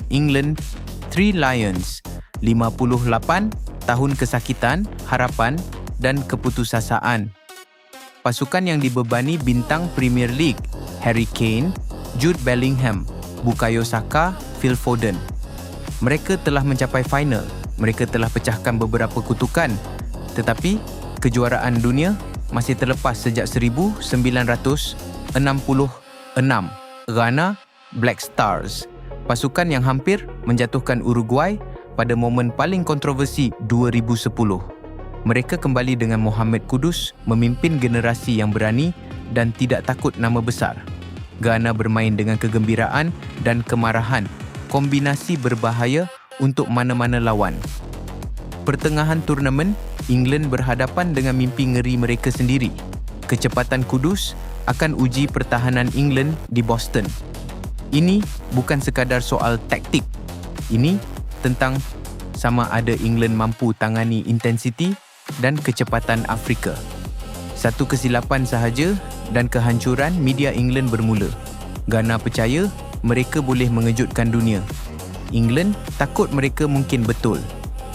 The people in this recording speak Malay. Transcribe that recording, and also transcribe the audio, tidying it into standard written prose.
England Three Lions, 58 tahun kesakitan, harapan dan keputusasaan. Pasukan yang dibebani bintang Premier League Harry Kane, Jude Bellingham, Bukayo Saka, Phil Foden. Mereka telah mencapai final, mereka telah pecahkan beberapa kutukan, tetapi kejuaraan dunia masih terlepas sejak 1966. Ghana Black Stars, pasukan yang hampir menjatuhkan Uruguay pada momen paling kontroversi 2010. Mereka kembali dengan Mohamed Kudus memimpin generasi yang berani dan tidak takut nama besar. Ghana bermain dengan kegembiraan dan kemarahan, kombinasi berbahaya untuk mana-mana lawan. Pertengahan turnamen, England berhadapan dengan mimpi ngeri mereka sendiri. Kecepatan Kudus akan uji pertahanan England di Boston. Ini bukan sekadar soal taktik. Ini tentang sama ada England mampu tangani intensiti dan kecepatan Afrika. Satu kesilapan sahaja dan kehancuran media England bermula. Ghana percaya mereka boleh mengejutkan dunia. England takut mereka mungkin betul.